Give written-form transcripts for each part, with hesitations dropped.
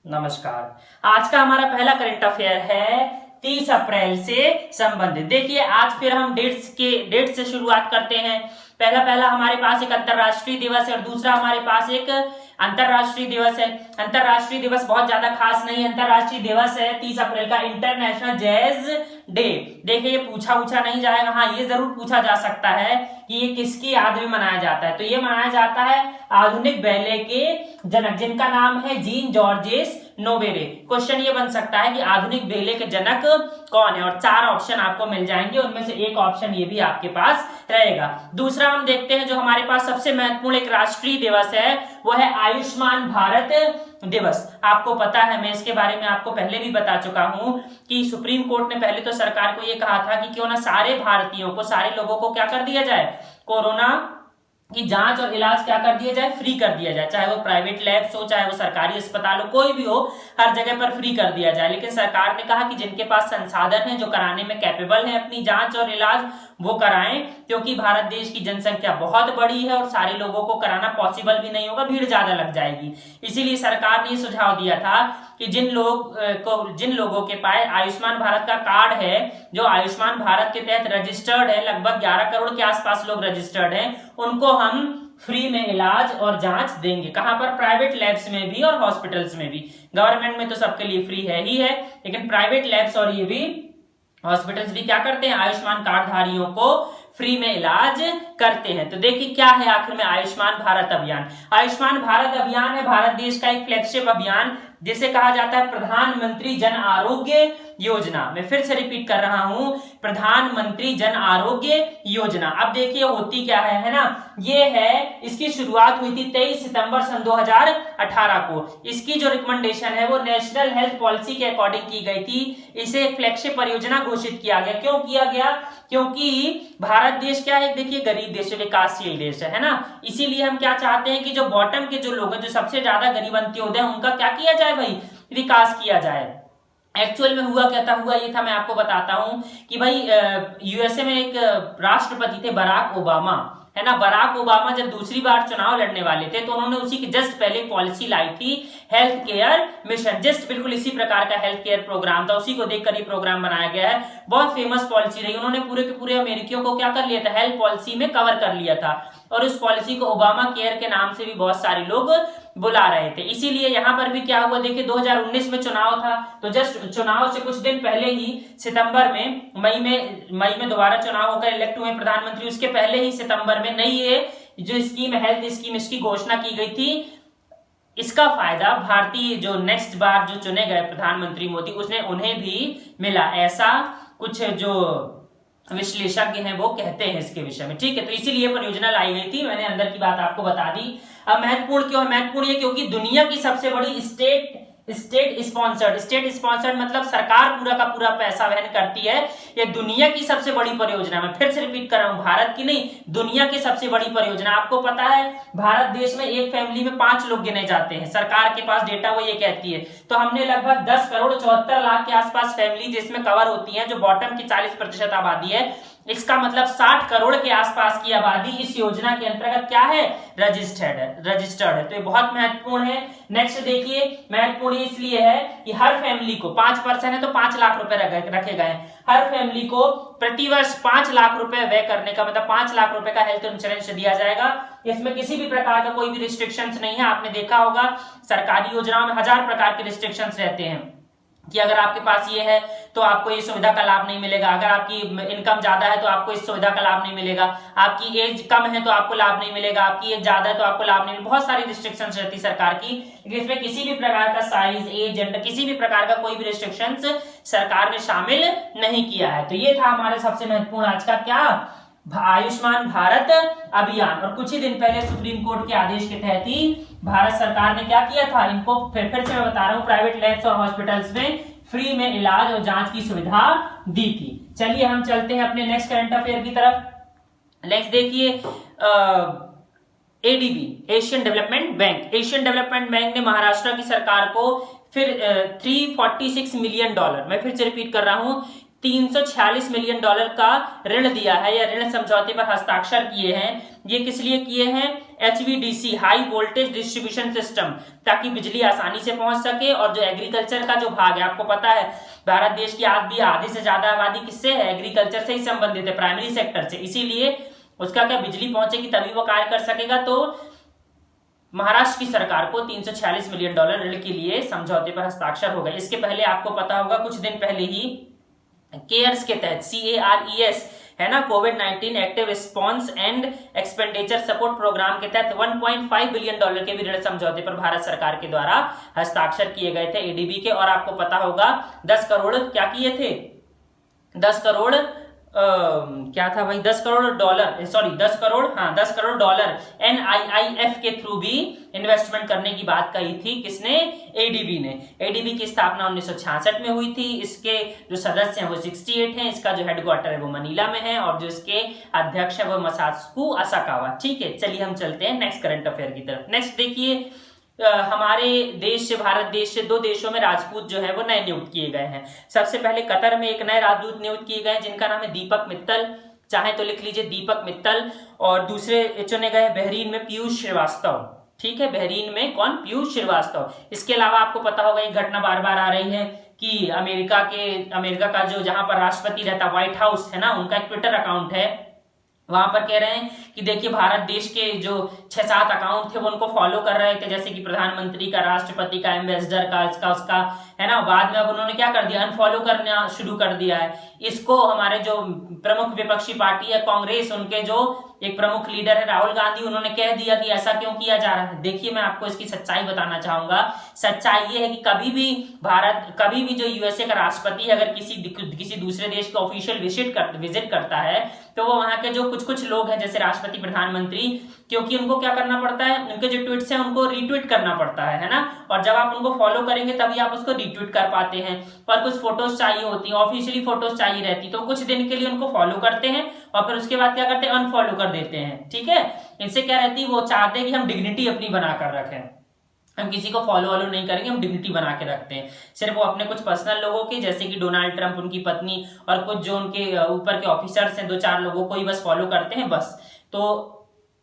नमस्कार। आज का हमारा पहला करंट अफेयर है 30 अप्रैल से संबंधित। देखिए आज फिर हम डेट से शुरुआत करते हैं। पहला पहला हमारे पास एक अंतरराष्ट्रीय दिवस है और दूसरा हमारे पास एक अंतरराष्ट्रीय दिवस है। अंतरराष्ट्रीय दिवस बहुत ज्यादा खास नहीं है। अंतरराष्ट्रीय दिवस है 30 अप्रैल का इंटरनेशनल जैज डे। देखिए ये पूछा नहीं जाएगा, हाँ ये जरूर पूछा जा सकता है कि ये किसकी याद में मनाया जाता है। तो ये मनाया जाता है आधुनिक बैले के जनक, जिनका नाम है जीन जॉर्जेस नोवेरे। क्वेश्चन ये बन सकता है कि आधुनिक बैले के जनक कौन है, और 4 ऑप्शन आपको मिल जाएंगे, उनमें से एक ऑप्शन ये भी आपके पास रहेगा। दूसरा हम देखते हैं जो हमारे पास सबसे महत्वपूर्ण एक राष्ट्रीय दिवस है, वो है आयुष्मान भारत दिवस। आपको पता है, मैं इसके बारे में आपको पहले भी बता चुका हूं कि सुप्रीम कोर्ट ने पहले तो सरकार को यह कहा था कि क्यों ना सारे भारतीयों को, सारे लोगों को क्या कर दिया जाए, कोरोना की जांच और इलाज क्या कर दिया जाए, फ्री कर दिया जाए। चाहे वो प्राइवेट लैब्स हो, चाहे वो सरकारी अस्पताल हो, कोई भी हो, हर जगह पर फ्री कर दिया जाए। लेकिन सरकार ने कहा कि जिनके पास संसाधन है, जो कराने में कैपेबल है अपनी जांच और इलाज, वो कराएं, क्योंकि भारत देश की जनसंख्या बहुत बड़ी है और सारे लोगों को कराना पॉसिबल भी नहीं होगा, भीड़ ज्यादा लग जाएगी। इसीलिए सरकार ने सुझाव दिया था कि जिन लोगों के पास आयुष्मान भारत का कार्ड है, जो आयुष्मान भारत के तहत रजिस्टर्ड है, लगभग 11 करोड़ के आसपास लोग रजिस्टर्ड हैं, उनको हम फ्री में इलाज और जांच देंगे। कहां पर? प्राइवेट लैब्स में भी और हॉस्पिटल्स में भी। गवर्नमेंट में तो सबके लिए फ्री है ही है, लेकिन प्राइवेट लैब्स और ये भी हॉस्पिटल्स भी क्या करते हैं, आयुष्मान कार्ड धारियों को फ्री में इलाज करते हैं। तो देखिए क्या है आखिर में आयुष्मान भारत अभियान। आयुष्मान भारत अभियान है भारत देश का एक फ्लैगशिप अभियान, जिसे कहा जाता है प्रधानमंत्री जन आरोग्य योजना। मैं फिर से रिपीट कर रहा हूं, प्रधानमंत्री जन आरोग्य योजना। अब देखिए होती क्या है ना, ये है, इसकी शुरुआत हुई थी 23 सितंबर सन 2018 को। इसकी जो रिकमेंडेशन है वो नेशनल हेल्थ पॉलिसी के अकॉर्डिंग की गई थी। इसे एक फ्लैगशिप परियोजना घोषित किया गया। क्यों किया गया? क्योंकि भारत देश क्या है, देखिए गरीब देश है, विकासशील देश है ना। इसीलिए हम क्या चाहते हैं कि जो बॉटम के जो लोग हैं, जो सबसे ज्यादा गरीब अंत्योदय, उनका क्या किया जाए भाई, विकास किया जाए। एक्चुअल में हुआ क्या था, हुआ ये था, मैं आपको बताता हूं कि भाई यूएसए में एक राष्ट्रपति थे बराक ओबामा, है ना। बराक ओबामा जब दूसरी बार चुनाव लड़ने वाले थे तो उन्होंने उसी के जस्ट पहले पॉलिसी लाई थी, हेल्थ केयर मिशन। जस्ट बिल्कुल इसी प्रकार का हेल्थ केयर प्रोग्राम था, उसी को देखकर ये प्रोग्राम बनाया गया है। बहुत फेमस पॉलिसी रही। उन्होंने पूरे के पूरे अमेरिकियों को क्या कर लिया था, हेल्थ पॉलिसी में कवर कर लिया था, और उस पॉलिसी को ओबामा केयर के नाम से भी बहुत सारे लोग बुला रहे थे। इसीलिए यहां पर भी क्या हुआ, देखिए 2019 में चुनाव था, तो जस्ट चुनाव से कुछ दिन पहले ही सितंबर में, मई में दोबारा चुनाव होकर इलेक्ट हुए प्रधानमंत्री। उसके पहले ही सितंबर में नई ये जो स्कीम, हेल्थ स्कीम, इसकी घोषणा की गई थी। इसका फायदा भारतीय जो नेक्स्ट बार जो चुने गए प्रधानमंत्री मोदी, उसने उन्हें भी मिला, ऐसा कुछ जो विश्लेषज्ञ हैं वो कहते हैं इसके विषय में। ठीक है, तो इसीलिए परियोजना लाई गई थी। मैंने अंदर की बात आपको बता दी। अब महत्वपूर्ण क्यों है? महत्वपूर्ण ये क्योंकि दुनिया की सबसे बड़ी स्टेट स्पॉन्सर्ड मतलब सरकार पूरा का पूरा पैसा वहन करती है। ये दुनिया की सबसे बड़ी परियोजना। मैं फिर से रिपीट कर रहा हूं, भारत की नहीं, दुनिया की सबसे बड़ी परियोजना। आपको पता है भारत देश में एक फैमिली में 5 लोग गिने जाते हैं, सरकार के पास डेटा वो ये कहती है। तो हमने लगभग 10 करोड़ 74 लाख के आसपास फैमिली जिसमें कवर होती है, जो बॉटम की 40% आबादी है। इसका मतलब 60 करोड़ के आसपास की आबादी इस योजना के अंतर्गत क्या है, रजिस्टर्ड है। तो ये बहुत महत्वपूर्ण है। नेक्स्ट देखिए, महत्वपूर्ण इसलिए है कि हर फैमिली को 5% है तो 5 लाख रुपए रखे गए हैं। हर फैमिली को प्रतिवर्ष 5 लाख रुपए व्यय करने का मतलब 5 लाख रुपए का हेल्थ इंश्योरेंस दिया जाएगा। इसमें किसी भी प्रकार का कोई भी रिस्ट्रिक्शंस नहीं है। आपने देखा होगा सरकारी योजनाओं में 1000 प्रकार के रिस्ट्रिक्शंस रहते हैं कि अगर आपके पास ये है तो आपको इस सुविधा का लाभ नहीं मिलेगा, अगर आपकी इनकम ज्यादा है तो आपको इस सुविधा का लाभ नहीं मिलेगा, आपकी एज कम है तो आपको लाभ नहीं मिलेगा, आपकी एज ज्यादा है तो आपको लाभ नहीं मिलेगा। बहुत सारी रिस्ट्रिक्शंस रहती है सरकार की, लेकिन इसमें किसी भी प्रकार का साइज, एज, जेंडर, किसी भी प्रकार का कोई भी रिस्ट्रिक्शंस सरकार ने शामिल नहीं किया है। तो ये था हमारे सबसे महत्वपूर्ण आज का क्या, आयुष्मान भारत अभियान। और कुछ ही दिन पहले सुप्रीम कोर्ट के आदेश के तहत ही भारत सरकार ने क्या किया था, इनको फिर से मैं बता रहा हूं, प्राइवेट लैब्स और हॉस्पिटल्स में फ्री में इलाज और जांच की सुविधा दी थी। चलिए हम चलते हैं अपने नेक्स्ट करंट अफेयर की तरफ। नेक्स्ट देखिए, एडीबी, एशियन डेवलपमेंट बैंक ने महाराष्ट्र की सरकार को फिर 346 मिलियन डॉलर, मैं फिर से रिपीट कर रहा हूं, 346 मिलियन डॉलर का ऋण दिया है या ऋण समझौते पर हस्ताक्षर किए हैं। ये किस लिए किए हैं? HVDC high voltage distribution system, ताकि बिजली आसानी से पहुंच सके। और जो एग्रीकल्चर का जो भाग है, आपको पता है भारत देश की आधी से ज्यादा आबादी किससे है, एग्रीकल्चर से ही संबंधित है, प्राइमरी सेक्टर से, इसीलिए उसका क्या बिजली पहुंचेगी तभी वो कार्य कर सकेगा। तो महाराष्ट्र की सरकार को $346 मिलियन ऋण के लिए समझौते पर हस्ताक्षर हो गए। इसके पहले आपको पता होगा कुछ दिन पहले ही केयर्स के तहत CARES है ना, कोविड-19 active response and expenditure support programme के तहत $1.5 बिलियन के भी ऋण समझौते पर भारत सरकार के द्वारा हस्ताक्षर किए गए थे ADB के। और आपको पता होगा 10 करोड़ क्या किए थे, 10 करोड़ क्या था भाई, $10 करोड़ NIIF के थ्रू भी इन्वेस्टमेंट करने की बात कही थी। किसने, ADB ने। ADB की स्थापना 1966 में हुई थी। इसके जो सदस्य हैं वो 68 हैं। इसका जो हेडक्वार्टर है वो मनीला में है और जो इसके अध्यक्ष है वो मसात्सु असाकावा। ठीक है, चलिए हम चलते हैं नेक्स्ट करंट अफेयर की तरफ। नेक्स्ट देखिए, हमारे देश से, भारत देश से 2 देशों में राजपूत जो है वो नए नियुक्त किए गए हैं। सबसे पहले कतर में एक नए राजदूत नियुक्त किए गए जिनका नाम है दीपक मित्तल, चाहे तो लिख लीजिए दीपक मित्तल। और दूसरे चुने गए बहरीन में पीयूष श्रीवास्तव। ठीक है, बहरीन में कौन, पीयूष श्रीवास्तव। इसके अलावा आपको पता होगा एक घटना बार बार आ रही है कि अमेरिका का जो जहां पर राष्ट्रपति रहता, व्हाइट हाउस है ना, उनका एक ट्विटर अकाउंट है, वहां पर कह रहे हैं कि देखिए भारत देश के जो 6-7 अकाउंट थे वो उनको फॉलो कर रहे थे, जैसे कि प्रधानमंत्री का, राष्ट्रपति का, एम्बेसडर का, इसका उसका है ना। बाद में अब उन्होंने क्या कर दिया, अनफॉलो करना शुरू कर दिया है इसको। हमारे जो प्रमुख विपक्षी पार्टी है कांग्रेस, उनके जो एक प्रमुख लीडर है राहुल गांधी, उन्होंने कह दिया कि ऐसा क्यों किया जा रहा है। देखिए मैं आपको इसकी सच्चाई बताना चाहूंगा। सच्चाई ये है कि कभी भी जो यूएसए का राष्ट्रपति है अगर किसी दूसरे देश का ऑफिशियल विजिट करता है तो वो वहां के जो कुछ लोग हैं जैसे राष्ट्रपति, प्रधानमंत्री, क्योंकि उनको क्या करना पड़ता है, उनके जो ट्वीट्स हैं उनको रीट्वीट करना पड़ता है ना। और जब आप उनको फॉलो करेंगे तभी आप उसको रीट्वीट कर पाते हैं। और कुछ फोटोज चाहिए होती है, ऑफिशियली फोटोज चाहिए रहती, तो कुछ दिन के लिए उनको फॉलो करते हैं और फिर उसके बाद क्या करते हैं, अनफॉलो कर देते हैं। ठीक है, इनसे क्या रहती है, वो चाहते हैं कि हम डिग्निटी अपनी बनाकर रखें, हम किसी को फॉलो नहीं करेंगे, हम डिग्निटी बना के रखते हैं। सिर्फ वो अपने कुछ पर्सनल लोगों के, जैसे कि डोनाल्ड ट्रंप, उनकी पत्नी और कुछ जो उनके ऊपर के ऑफिसर्स हैं 2-4 लोगों को ही बस फॉलो करते हैं बस। तो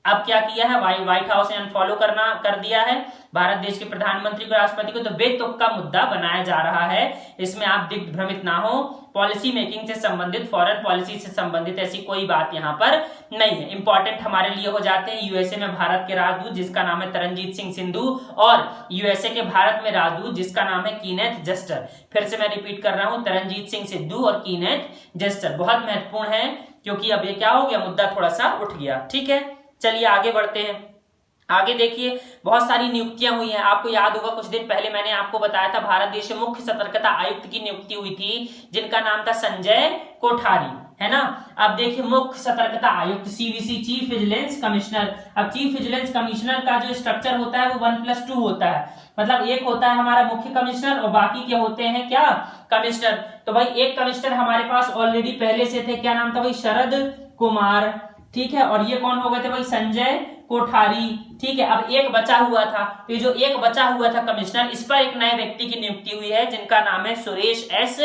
अब क्या किया है, व्हाइट हाउस ने अनफॉलो कर दिया है भारत देश के प्रधानमंत्री को, राष्ट्रपति को। तो बेतुक का मुद्दा बनाया जा रहा है, इसमें आप दिग्भ्रमित ना हो। पॉलिसी मेकिंग से संबंधित, फॉरेन पॉलिसी से संबंधित ऐसी कोई बात यहाँ पर नहीं है। इंपॉर्टेंट हमारे लिए हो जाते हैं यूएसए में भारत के राजदूत जिसका नाम है तरनजीत सिंह सिंधु, और यूएसए के भारत में राजदूत जिसका नाम है कीनेथ जस्टर। फिर से मैं रिपीट कर रहा हूं, तरनजीत सिंह सिंधु और कीनेथ जस्टर बहुत महत्वपूर्ण है, क्योंकि अब ये क्या हो गया, मुद्दा थोड़ा सा उठ गया। ठीक है, चलिए आगे बढ़ते हैं। आगे देखिए, बहुत सारी नियुक्तियां हुई हैं। आपको याद होगा कुछ दिन पहले मैंने आपको बताया था भारत देश में मुख्य सतर्कता आयुक्त की नियुक्ति हुई थी जिनका नाम था संजय कोठारी, है ना। अब देखिए मुख्य सतर्कता आयुक्त, CVC, चीफ विजिलेंस कमिश्नर। अब चीफ विजिलेंस कमिश्नर का जो स्ट्रक्चर होता है वो 1+2 होता है, मतलब एक होता है हमारा मुख्य कमिश्नर और बाकी के होते हैं क्या, कमिश्नर। तो भाई एक कमिश्नर हमारे पास ऑलरेडी पहले से थे, क्या नाम था भाई, शरद कुमार। ठीक है, और ये कौन हो गए थे भाई, संजय कोठारी। ठीक है, अब एक बचा हुआ था, तो जो एक बचा हुआ था कमिश्नर, इस पर एक नए व्यक्ति की नियुक्ति हुई है जिनका नाम है सुरेश एस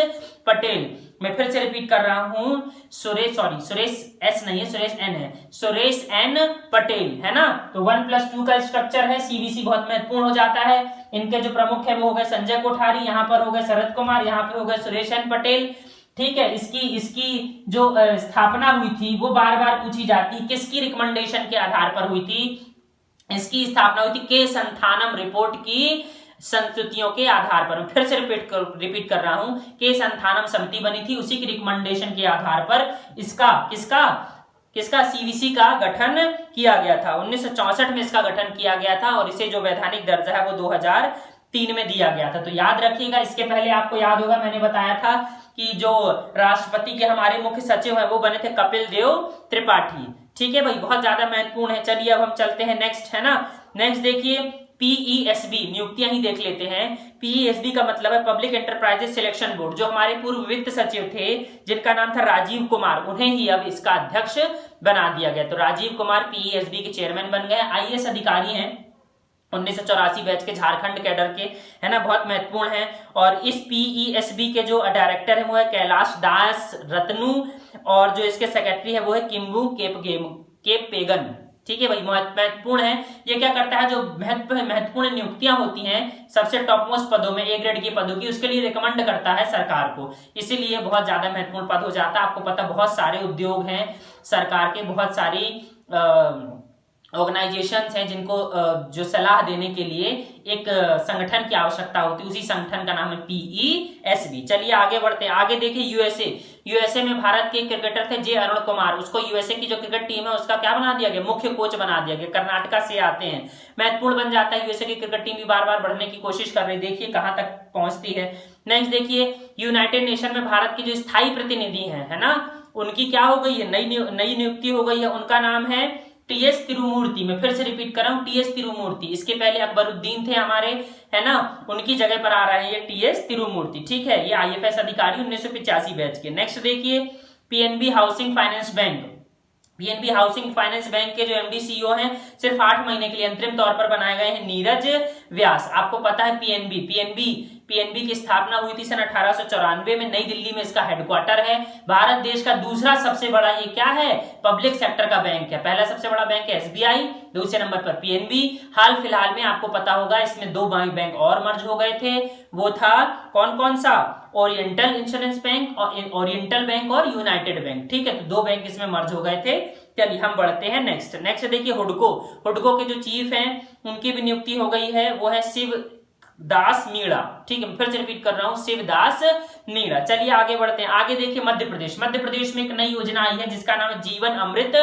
पटेल। मैं फिर से रिपीट कर रहा हूं, सुरेश एस नहीं है, सुरेश एन है, सुरेश एन पटेल, है ना। तो 1+2 का स्ट्रक्चर है, CVC बहुत महत्वपूर्ण हो जाता है। इनके जो प्रमुख है वो हो गए संजय कोठारी, यहाँ पर हो गए शरद कुमार, यहाँ पे हो गए सुरेश एन पटेल। ठीक है, इसकी जो स्थापना हुई थी वो बार बार पूछी जाती, किसकी रिकमेंडेशन के आधार पर हुई थी, इसकी स्थापना हुई थी के संथानम रिपोर्ट की संस्तुतियों के आधार पर। फिर से रिपीट कर रहा हूं, के संथानम समिति बनी थी, उसी की रिकमेंडेशन के आधार पर किसका CVC का गठन किया गया था। 1964 में इसका गठन किया गया था और इसे जो वैधानिक दर्जा है वो 2003 में दिया गया था। तो याद रखिएगा, इसके पहले आपको याद होगा मैंने बताया था कि जो राष्ट्रपति के हमारे मुख्य सचिव हैं वो बने थे कपिल देव त्रिपाठी। ठीक है भाई, बहुत ज्यादा महत्वपूर्ण है। चलिए अब हम चलते हैं नेक्स्ट, है ना। नेक्स्ट देखिए, PESB नियुक्तियां ही देख लेते हैं। PESB का मतलब है पब्लिक एंटरप्राइजेस सिलेक्शन बोर्ड। जो हमारे पूर्व वित्त सचिव थे जिनका नाम था राजीव कुमार, उन्हें ही अब इसका अध्यक्ष बना दिया गया। तो राजीव कुमार PESB के चेयरमैन बन गए। IAS अधिकारी हैं, 1984 बैच के, झारखंड कैडर के, है ना, बहुत महत्वपूर्ण है। और इस PESB के जो डायरेक्टर है वो है कैलाश दास रत्नू, और जो इसके सेक्रेटरी है वो है किम्बू केपगेन। ठीक है भाई, महत्वपूर्ण है। ये क्या करता है, जो महत्वपूर्ण नियुक्तियां होती हैं सबसे टॉप मोस्ट पदों में, ए ग्रेड के पदों की, उसके लिए रिकमेंड करता है सरकार को, इसीलिए बहुत ज्यादा महत्वपूर्ण पद हो जाता है। आपको पता बहुत सारे उद्योग हैं सरकार के, बहुत सारी ऑर्गेनाइजेशंस हैं जिनको जो सलाह देने के लिए एक संगठन की आवश्यकता होती है, उसी संगठन का नाम है PESB। चलिए आगे बढ़ते हैं। आगे देखिए यूएसए में भारत के क्रिकेटर थे जे अरुण कुमार, उसको यूएसए की जो क्रिकेट टीम है उसका क्या बना दिया गया, मुख्य कोच बना दिया गया। कर्नाटका से आते हैं, महत्वपूर्ण बन जाता है। यूएसए की क्रिकेट टीम भी बार बार बढ़ने की कोशिश कर रही है, देखिए कहां तक पहुंचती है। नेक्स्ट देखिए, यूनाइटेड नेशन में भारत की जो स्थायी प्रतिनिधि है ना, उनकी क्या हो गई है, नई नियुक्ति हो गई है। उनका नाम है TS तिरुमूर्ति। मैं फिर से रिपीट कर रहा हूं, TS तिरुमूर्ति। इसके पहले अकबरुद्दीन थे हमारे, है ना, उनकी जगह पर आ रहा है ये TS तिरुमूर्ति। ठीक है, ये IFS अधिकारी 1985 बैच के। नेक्स्ट देखिए, PNB housing finance bank. PNB housing finance bank के जो MD CEO हैं, सिर्फ 8 महीने के लिए अंतरिम तौर पर बनाए गए हैं नीरज व्यास। आपको पता है PNB की स्थापना हुई थी सन 1894 में, नई दिल्ली में इसका हेडक्वार्टर है। भारत देश का दूसरा सबसे बड़ा ये क्या है, पब्लिक सेक्टर का बैंक है। पहला सबसे बड़ा बैंक है SBI, दूसरे नंबर पर PNB। हाल फिलहाल में आपको पता होगा इसमें 2 बैंक और मर्ज हो गए थे, वो था कौन सा, ओरिएंटल इंश्योरेंस बैंक और ओरिएंटल बैंक और यूनाइटेड बैंक। ठीक है, तो 2 बैंक इसमें मर्ज हो गए थे। चलिए हम बढ़ते हैं नेक्स्ट देखिए, हुडको के जो चीफ हैं उनकी भी नियुक्ति हो गई है, वो है शिवदास मीणा। ठीक है, फिर से रिपीट कर रहा हूं, शिवदास मीणा। चलिए आगे बढ़ते हैं। आगे देखिए मध्य प्रदेश में एक नई योजना आई है जिसका नाम है जीवन अमृत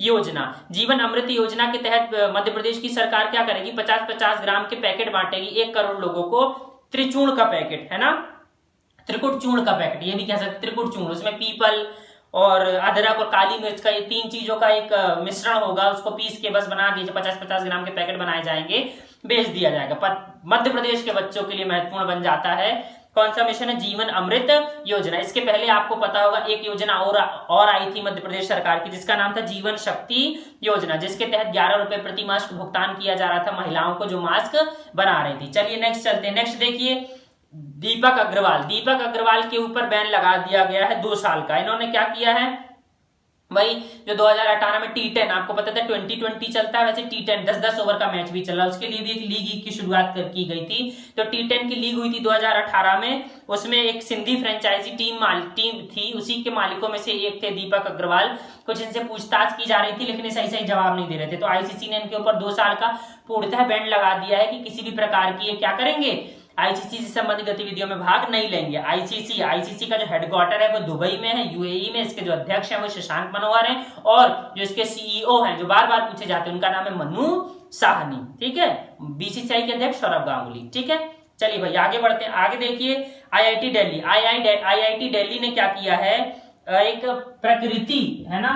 योजना। जीवन अमृत योजना के तहत मध्य प्रदेश की सरकार क्या करेगी, 50-50 ग्राम के पैकेट बांटेगी 1 करोड़ लोगों को। त्रिचूर्ण का पैकेट है ना, त्रिकुट चूर्ण का पैकेट, ये भी कह सकते त्रिकुट चूर्ण। उसमें पीपल और अदरक और काली मिर्च का, ये 3 चीजों का एक मिश्रण होगा, उसको पीस के बस बना दीजिए, 50-50 ग्राम के पैकेट बनाए जाएंगे, बेच दिया जाएगा। मध्य प्रदेश के बच्चों के लिए महत्वपूर्ण बन जाता है। कौन सा मिशन है, जीवन अमृत योजना। इसके पहले आपको पता होगा एक योजना और आई थी मध्य प्रदेश सरकार की, जिसका नाम था जीवन शक्ति योजना, जिसके तहत 11 रुपए प्रति मास्क भुगतान किया जा रहा था महिलाओं को जो मास्क बना रही थी। चलिए नेक्स्ट चलते हैं। नेक्स्ट देखिए, दीपक अग्रवाल के ऊपर बैन लगा दिया गया है 2 साल का। इन्होंने क्या किया है भाई, जो 2018 में T10, आपको पता था 2020 चलता है, वैसे T10 10-10 ओवर का मैच भी चल रहा है, उसके लिए भी एक लीग की शुरुआत की गई थी। तो T10 की लीग हुई थी 2018 में, उसमें एक सिंधी फ्रेंचाइजी टीम थी, उसी के मालिकों में से एक थे दीपक अग्रवाल। कुछ इनसे पूछताछ की जा रही थी लेकिन सही जवाब नहीं दे रहे थे, तो ICC ने इनके ऊपर 2 साल का पूर्णतः बैन लगा दिया है कि किसी भी प्रकार की ये क्या करेंगे, ICC से संबंधित गतिविधियों में भाग नहीं लेंगे। ICC का जो हेडक्वार्टर है वो दुबई में है, UAE में। इसके जो अध्यक्ष हैं वो शशांक मनोहर हैं, और जो इसके CEO हैं जो बार बार पूछे जाते हैं उनका नाम है मनु साहनी। ठीक है, BCCI के अध्यक्ष सौरभ गांगुली। ठीक है, चलिए भाई आगे बढ़ते हैं। आगे देखिए, IIT दिल्ली ने क्या किया है, एक प्रकृति है ना,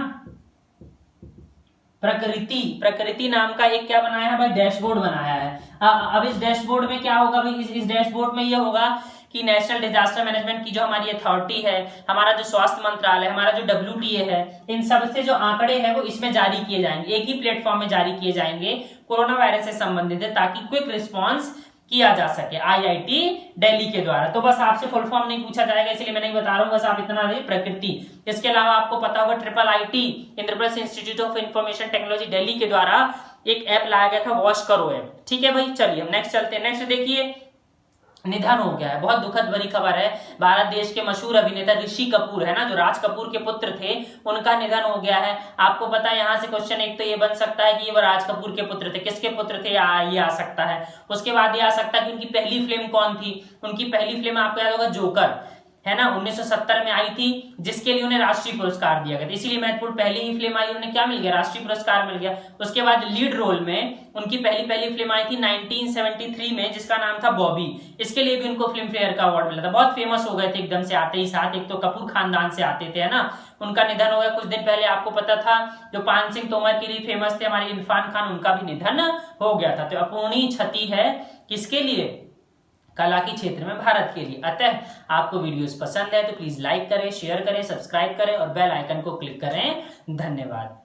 प्रकृति नाम का एक क्या बनाया है भाई, डैशबोर्ड बनाया है। अब इस डैशबोर्ड में क्या होगा भाई, इस डैशबोर्ड में ये होगा कि नेशनल डिजास्टर मैनेजमेंट की जो हमारी अथॉरिटी है, हमारा जो स्वास्थ्य मंत्रालय, हमारा जो WTA है, इन सब से जो आंकड़े हैं वो इसमें जारी किए जाएंगे, एक ही प्लेटफॉर्म में जारी किए जाएंगे कोरोना वायरस से संबंधित है, ताकि क्विक रिस्पॉन्स किया जा सके IIT दिल्ली के द्वारा। तो बस आपसे फुल फॉर्म नहीं पूछा जाएगा इसलिए मैं नहीं बता रहा हूँ, बस आप इतना रहिए प्रकृति। इसके अलावा आपको पता होगा IIIT Indraprastha institute of information technology Delhi के द्वारा एक ऐप लाया गया था, वॉश करो ऐप। ठीक है भाई, चलिए हम नेक्स्ट चलते हैं। नेक्स्ट देखिए, निधन हो गया है, बहुत दुखद भरी खबर है। भारत देश के मशहूर अभिनेता ऋषि कपूर है ना, जो राज कपूर के पुत्र थे, उनका निधन हो गया है। आपको पता है, यहाँ से क्वेश्चन एक तो ये बन सकता है कि वो राज कपूर के पुत्र थे, किसके पुत्र थे ये आ सकता है। उसके बाद ये आ सकता है कि उनकी पहली फिल्म कौन थी। उनकी पहली फिल्म आपको याद होगा जोकर है ना, 1970 में आई थी, जिसके लिए उन्हें राष्ट्रीय पुरस्कार दिया गया था, इसीलिए महत्वपूर्ण पहली ही फिल्म आई, उन्हें क्या मिल गया, राष्ट्रीय पुरस्कार मिल गया। उसके बाद लीड रोल में उनकी पहली फिल्म आई थी 1973 में, जिसका नाम था बॉबी। इसके लिए भी उनको फिल्म फेयर का अवार्ड मिला था। बहुत फेमस हो गए थे एकदम से आते ही साथ, एक तो कपूर खानदान से आते थे है ना। उनका निधन हो गया कुछ दिन पहले। आपको पता था जो पान सिंह तोमर के लिए फेमस थे हमारे इरफान खान, उनका भी निधन हो गया था। तो अपूर्णीय क्षति है किसके लिए, कला के क्षेत्र में भारत के लिए। अतः आपको वीडियोस पसंद है तो प्लीज लाइक करें, शेयर करें, सब्सक्राइब करें और बेल आइकन को क्लिक करें। धन्यवाद।